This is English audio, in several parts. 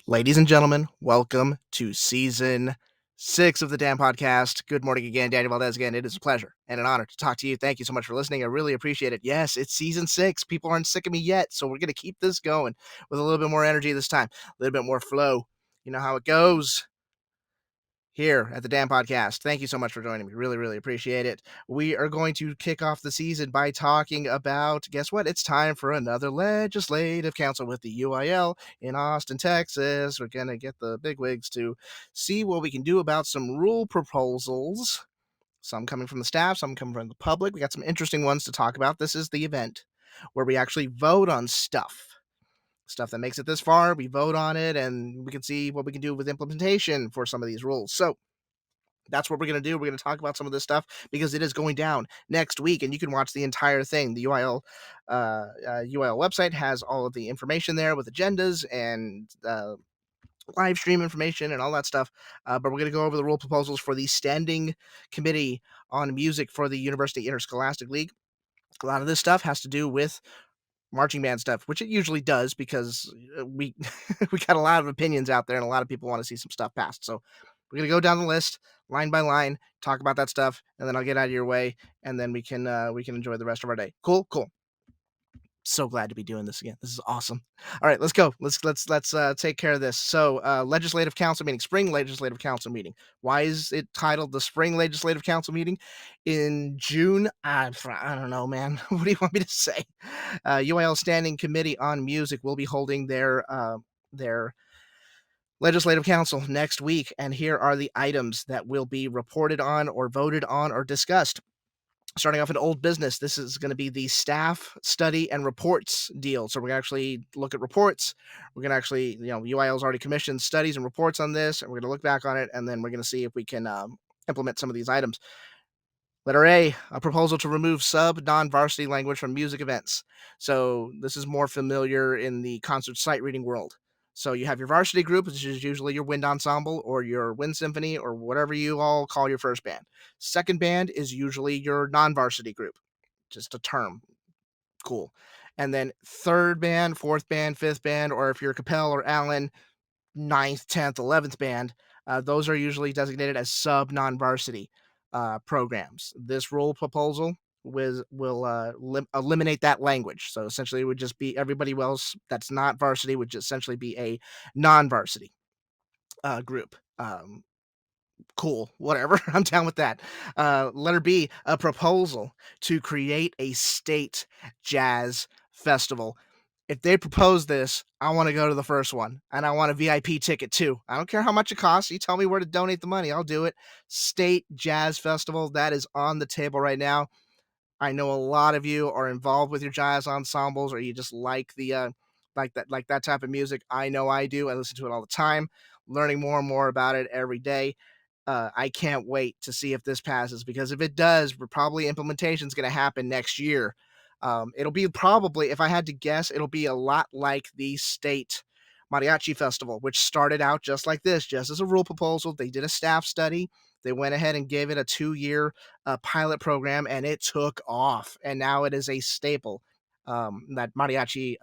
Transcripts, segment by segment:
Ladies and gentlemen, welcome to season 6 of the Damn Podcast. Good morning again, Daniel Valdez again. It is a pleasure and an honor to talk to you. Thank you so much for listening. I really appreciate it. Yes, it's season 6. People aren't sick of me yet, so we're going to keep this going with a little bit more energy this time, a little bit more flow. You know how it goes here at the Damn Podcast. Thank you so much for joining me. Really, really appreciate it. We are going to kick off the season by talking about, guess what? It's time for another legislative council with the UIL in Austin, Texas. We're going to get the bigwigs to see what we can do about some rule proposals. Some coming from the staff, some coming from the public. We got some interesting ones to talk about. This is the event where we actually vote on stuff that makes it this far. We vote on it and we can see what we can do with implementation for some of these rules. So that's what we're going to do. We're going to talk about some of this stuff because it is going down next week, and you can watch the entire thing. The UIL website has all of the information there with agendas and live stream information and all that stuff. But we're going to go over the rule proposals for the Standing Committee on Music for the University Interscholastic League. A lot of this stuff has to do with marching band stuff, which it usually does because we we got a lot of opinions out there and a lot of people want to see some stuff passed. So we're gonna go down the list line by line, talk about that stuff, and then I'll get out of your way, and then we can enjoy the rest of our day. Cool, cool. So glad to be doing this again. This is awesome. All right, let's go. Let's take care of this. So, legislative council meeting, spring legislative council meeting. Why is it titled the spring legislative council meeting in June? I don't know, man. What do you want me to say? UIL Standing Committee on Music will be holding their legislative council next week, and here are the items that will be reported on or voted on or discussed. Starting off in old business, this is going to be the staff study and reports deal. So we're going to actually look at reports. We're going to actually, UIL's already commissioned studies and reports on this, and we're going to look back on it, and then we're going to see if we can implement some of these items. Letter A proposal to remove sub non varsity language from music events. So this is more familiar in the concert sight reading world. So you have your varsity group, which is usually your wind ensemble or your wind symphony or whatever you all call your first band. Second band is usually your non varsity group, just a term. Cool. And then third band, fourth band, fifth band, or if you're Capel or Allen, ninth, 10th, 11th band, those are usually designated as sub non varsity programs. This rule proposal will eliminate that language. So essentially, it would just be everybody else that's not varsity would just essentially be a non varsity group. Cool, whatever. I'm down with that. Letter B, a proposal to create a state jazz festival. If they propose this, I want to go to the first one and I want a VIP ticket too. I don't care how much it costs. You tell me where to donate the money. I'll do it. State Jazz Festival, that is on the table right now. I know a lot of you are involved with your jazz ensembles or you just like the like that type of music. I know I do. I listen to it all the time, learning more and more about it every day. I can't wait to see if this passes because if it does, probably implementation is going to happen next year. It'll be probably, if I had to guess, it'll be a lot like the state mariachi festival, which started out just like this, just as a rule proposal. They did a staff study. They went ahead and gave it a 2 year pilot program, and it took off. And now it is a staple. That mariachi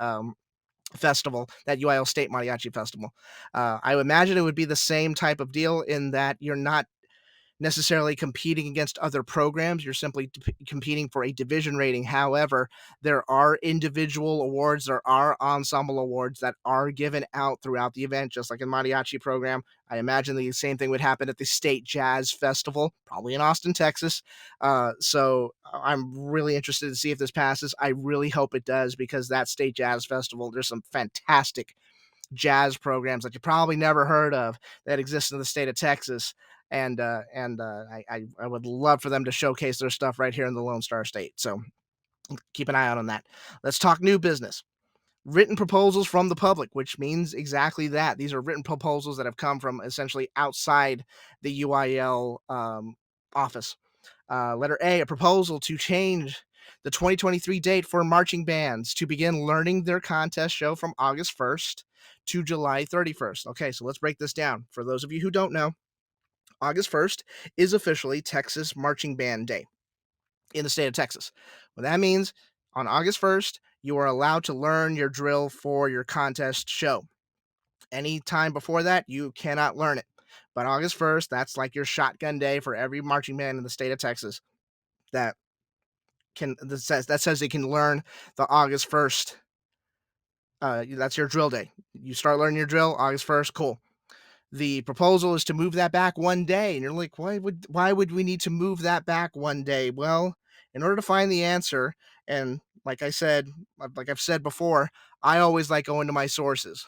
festival, that UIL State Mariachi Festival. I would imagine it would be the same type of deal in that you're not necessarily competing against other programs. You're simply competing for a division rating. However, there are individual awards, there are ensemble awards that are given out throughout the event, just like in mariachi program. I imagine the same thing would happen at the State Jazz Festival, probably in Austin, Texas. So I'm really interested to see if this passes. I really hope it does because that State Jazz Festival, there's some fantastic jazz programs that you probably never heard of that exist in the state of Texas. I would love for them to showcase their stuff right here in the Lone Star State. So keep an eye out on that. Let's talk new business. Written proposals from the public, which means exactly that. These are written proposals that have come from essentially outside the UIL office. Letter A, a proposal to change the 2023 date for marching bands to begin learning their contest show from August 1st to July 31st. Okay, so let's break this down. For those of you who don't know, August 1st is officially Texas Marching Band Day in the state of Texas. What that means, on August 1st, you are allowed to learn your drill for your contest show. Any time before that, you cannot learn it. But August 1st, that's like your shotgun day for every marching band in the state of Texas that that says they can learn the August 1st. That's your drill day. You start learning your drill August 1st. Cool. The proposal is to move that back one day, and you're like, why would we need to move that back one day? Well, in order to find the answer, and like I've said before, I always like going to my sources.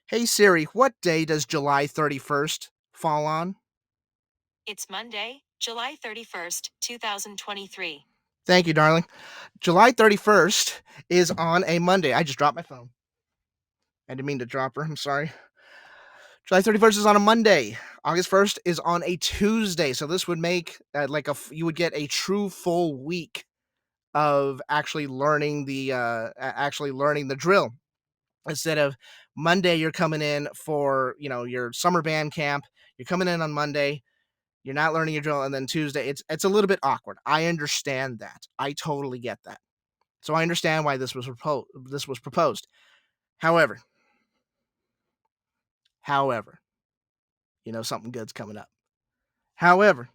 Hey Siri, what day does July 31st fall on? It's Monday, July 31st, 2023. Thank you, darling. July 31st is on a Monday. I just dropped my phone. I didn't mean to drop her. I'm sorry. July 31st is on a Monday. August 1st is on a Tuesday. So this would make you would get a true full week of actually learning the drill. Instead of Monday, you're coming in for, your summer band camp. You're coming in on Monday. You're not learning your drill, and then Tuesday, it's a little bit awkward. I understand that. I totally get that. So I understand why this was proposed. However, however, something good's coming up. However,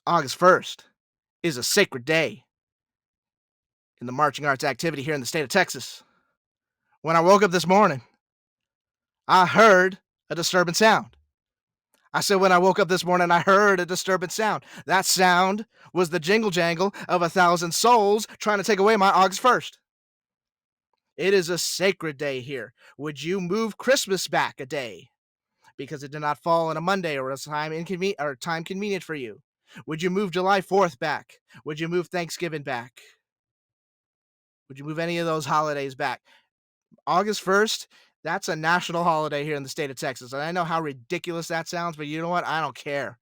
August 1st is a sacred day in the marching arts activity here in the state of Texas. When I woke up this morning, I heard a disturbing sound. I said, when I woke up this morning, I heard a disturbing sound. That sound was the jingle jangle of 1,000 souls trying to take away my August 1st. It is a sacred day here. Would you move Christmas back a day because it did not fall on a Monday or a time convenient for you? Would you move July 4th back? Would you move Thanksgiving back? Would you move any of those holidays back? August 1st, that's a national holiday here in the state of Texas. And I know how ridiculous that sounds, but you know what? I don't care.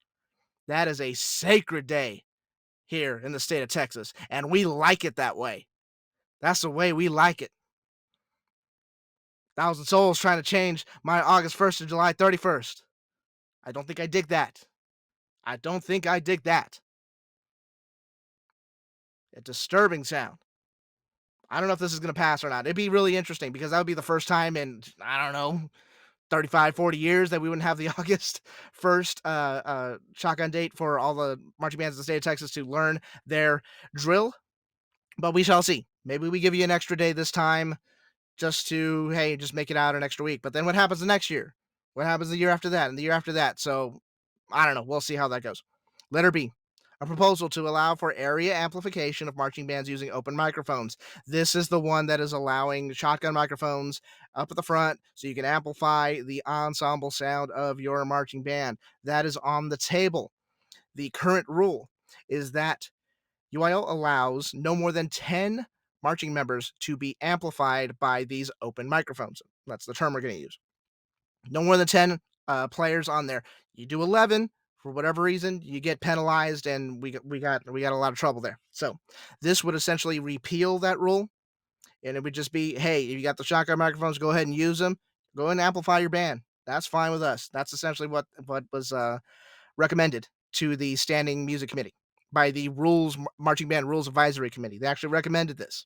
That is a sacred day here in the state of Texas, and we like it that way. That's the way we like it. 1,000 souls trying to change my August 1st to July 31st. I don't think I dig that. I don't think I dig that. A disturbing sound. I don't know if this is going to pass or not. It'd be really interesting because that would be the first time in, I don't know, 35, 40 years that we wouldn't have the August 1st shotgun date for all the marching bands in the state of Texas to learn their drill. But we shall see. Maybe we give you an extra day this time just make it out an extra week. But then what happens the next year? What happens the year after that and the year after that? So I don't know. We'll see how that goes. Letter B. A proposal to allow for area amplification of marching bands using open microphones. This is the one that is allowing shotgun microphones up at the front so you can amplify the ensemble sound of your marching band. That is on the table. The current rule is that UIL allows no more than 10 marching members to be amplified by these open microphones. That's the term we're going to use. No more than 10 players on there. You do 11 for whatever reason, you get penalized, and we got a lot of trouble there. So this would essentially repeal that rule, and it would just be, hey, if you got the shotgun microphones, go ahead and use them. Go ahead and amplify your band. That's fine with us. That's essentially what was recommended to the Standing Music Committee by the Marching Band Rules Advisory Committee. They actually recommended this.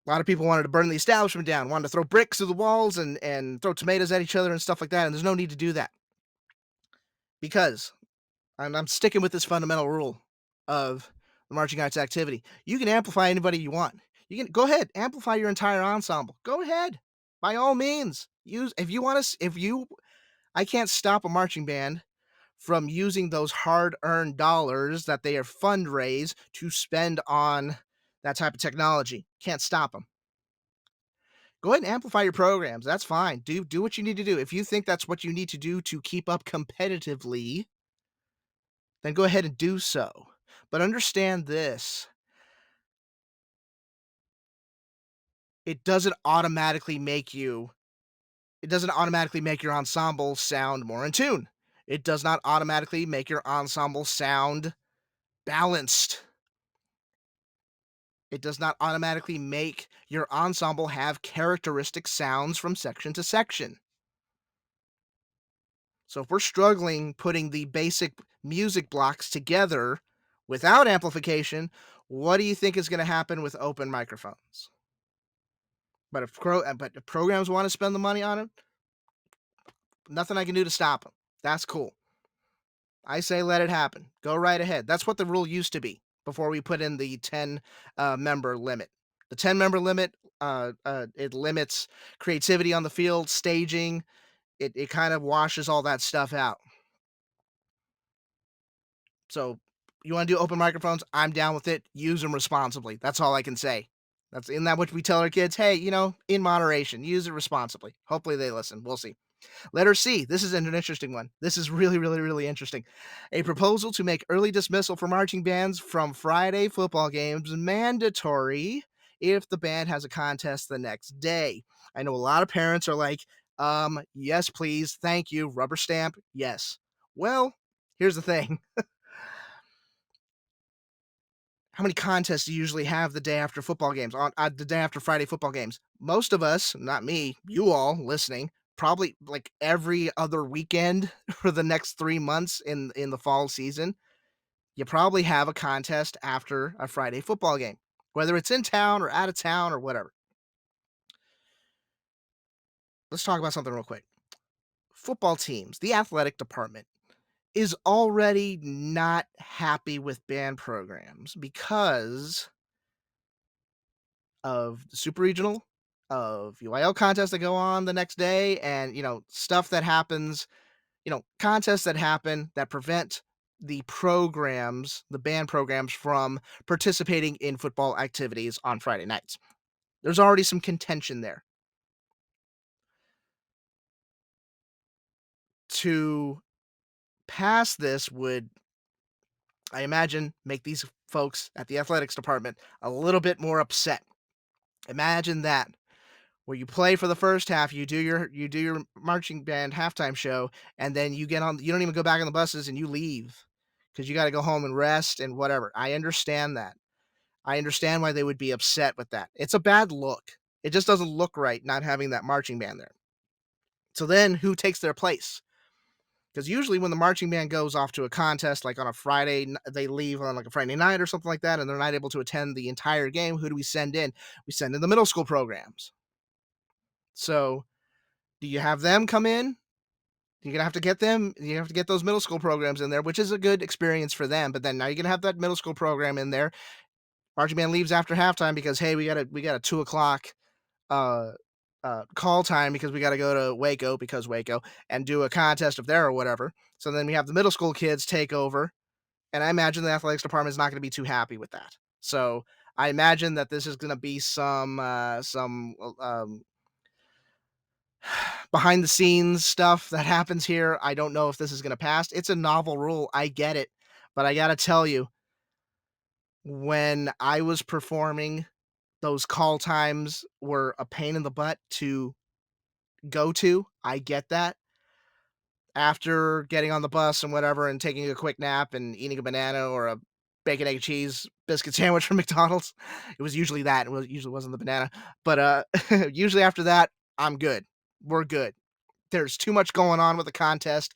A lot of people wanted to burn the establishment down, wanted to throw bricks through the walls and throw tomatoes at each other and stuff like that. And there's no need to do that because I'm sticking with this fundamental rule of the marching arts activity. You can amplify anybody you want. You can go ahead, amplify your entire ensemble. Go ahead, by all means. Use if you want to. If you, I can't stop a marching band from using those hard-earned dollars that they are fundraise to spend on that type of technology. Can't stop them. Go ahead and amplify your programs. That's fine. Do what you need to do. If you think that's what you need to do to keep up competitively, then go ahead and do so. But understand this. It doesn't automatically make your ensemble sound more in tune. It does not automatically make your ensemble sound balanced. It does not automatically make your ensemble have characteristic sounds from section to section. So if we're struggling putting the basic music blocks together without amplification, what do you think is going to happen with open microphones? but if programs want to spend the money on it, nothing I can do to stop them. That's cool. I say let it happen. Go right ahead. That's what the rule used to be before we put in the 10 member limit. The 10 member limit, it limits creativity on the field, staging. It kind of washes all that stuff out. So you want to do open microphones? I'm down with it. Use them responsibly. That's all I can say. That's in that what we tell our kids. Hey, in moderation, use it responsibly. Hopefully they listen. We'll see. Letter C. This is an interesting one. This is really, really, really interesting. A proposal to make early dismissal for marching bands from Friday football games mandatory if the band has a contest the next day. I know a lot of parents are like, yes, please. Thank you. Rubber stamp. Yes. Well, here's the thing. How many contests do you usually have the day after football games on the day after Friday football games? Most of us, not me, you all listening, probably like every other weekend for the next 3 months in the fall season, you probably have a contest after a Friday football game, whether it's in town or out of town or whatever. Let's talk about something real quick. Football teams, the athletic department is already not happy with band programs because of the super regional, of UIL contests that go on the next day, and stuff that happens, contests that happen that prevent the band programs from participating in football activities on Friday nights. There's already some contention there. To pass this would, I imagine, make these folks at the athletics department a little bit more upset. Imagine that, where you play for the first half, you do your marching band halftime show, and then you don't even go back on the buses and you leave because you got to go home and rest and whatever. I understand that. I understand why they would be upset with that. It's a bad look. It just doesn't look right not having that marching band there. So then who takes their place? Because usually when the marching band goes off to a contest, like on a they leave on like a Friday night or something like that, and they're not able to attend the entire game. Who do we send in? We send in the middle school programs. So do you have them come in? You're gonna have to get them. You have to get those middle school programs in there, which is a good experience for them. But then now you're gonna have that middle school program in there. Marching band leaves after halftime because hey, we got a 2 o'clock uh call time because we got to go to Waco because Waco and do a contest up there or whatever. So then we have the middle school kids take over, and I imagine the athletics department is not going to be too happy with that. So I imagine that this is going to be some behind the scenes stuff that happens here. I don't know if this is going to pass. It's a novel rule. I get it. But I got to tell you, when I was performing, those call times were a pain in the butt to go to. I get that. After getting on the bus and whatever and taking a quick nap and eating a banana or a bacon, egg, and cheese biscuit sandwich from McDonald's, it was usually that. It usually wasn't the banana. But usually after that, I'm good. We're good. There's too much going on with the contest.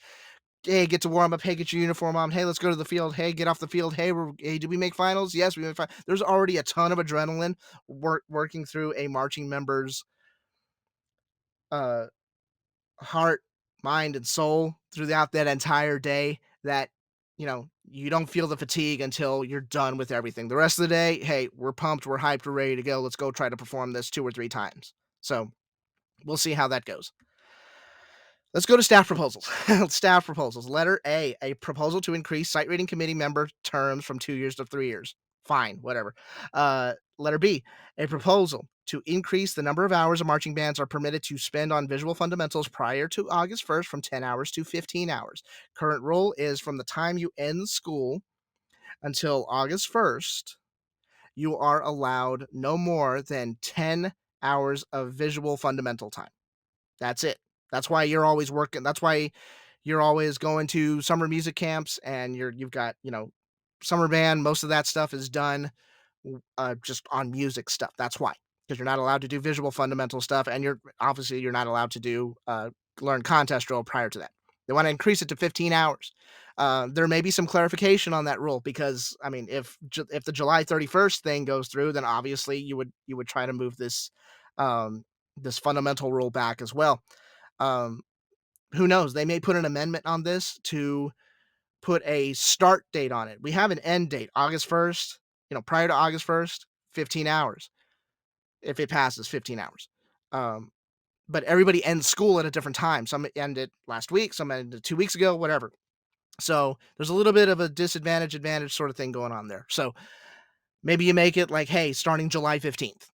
Hey, get to warm up. Hey, get your uniform on. Hey, let's go to the field. Hey, get off the field. Hey, did we make finals? Yes, we made finals. There's already a ton of adrenaline working through a marching member's uh, heart, mind, and soul throughout that entire day that you don't feel the fatigue until you're done with everything. The rest of the day, hey, we're pumped, we're hyped, we're ready to go. Let's go try to perform this 2 or 3 times. So we'll see how that goes. Let's go to staff proposals. Staff proposals. Letter A proposal to increase site rating committee member terms from 2 years to 3 years. Fine, whatever. Letter B, a proposal to increase the number of hours of marching bands are permitted to spend on visual fundamentals prior to August 1st from 10 hours to 15 hours. Current rule is from the time you end school until August 1st, you are allowed no more than 10 hours of visual fundamental time. That's it. That's why you're always working. That's why you're always going to summer music camps and you've got, summer band. Most of that stuff is done just on music stuff. That's why, because you're not allowed to do visual fundamental stuff, and you're not allowed to do learn contest drill prior to that. They want to increase it to 15 hours. There may be some clarification on that rule because I mean, if the July 31st thing goes through, then obviously you would try to move this um, this fundamental rule back as well. Um, who knows? They may put an amendment on this to put a start date on it. We have an end date, August 1st. Prior to August 1st, 15 hours. If it passes, 15 hours. Um, but everybody ends school at a different time. Some ended last week, some ended 2 weeks ago, whatever. So there's a little bit of a disadvantage, advantage sort of thing going on there. So maybe you make it like, hey, starting July 15th.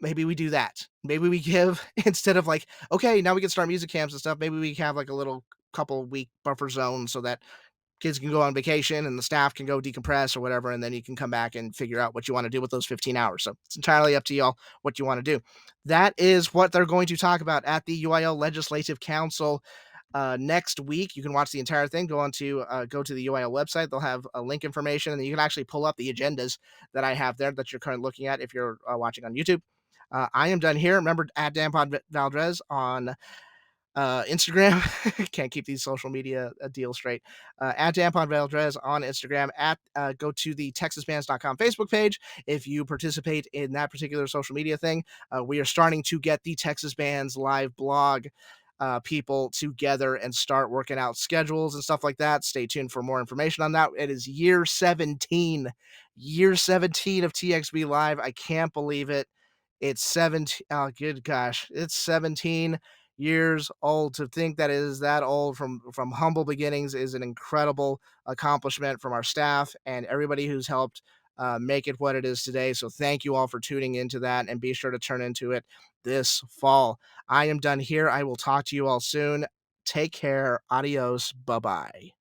Maybe we do that. Maybe we give, instead of like, okay, now we can start music camps and stuff. Maybe we have like a little couple week buffer zone so that kids can go on vacation and the staff can go decompress or whatever, and then you can come back and figure out what you want to do with those 15 hours. So it's entirely up to y'all what you want to do. That is what they're going to talk about at the UIL Legislative Council next week. You can watch the entire thing. Go to the UIL website. They'll have a link information, and then you can actually pull up the agendas that I have there that you're currently looking at if you're watching on YouTube. I am done here. Remember, at Dan Pod Valdez on Instagram. Can't keep these social media deals straight. At Dampon Valdez on Instagram. Go to the TexasBands.com Facebook page if you participate in that particular social media thing. We are starting to get the Texas Bands live blog people together and start working out schedules and stuff like that. Stay tuned for more information on that. It is year 17 of TXB Live. I can't believe it. It's 17. Oh, good gosh. It's 17 years old. To think that it is that old from humble beginnings is an incredible accomplishment from our staff and everybody who's helped make it what it is today. So thank you all for tuning into that, and be sure to turn into it this fall. I am done here. I will talk to you all soon. Take care. Adios. Bye bye.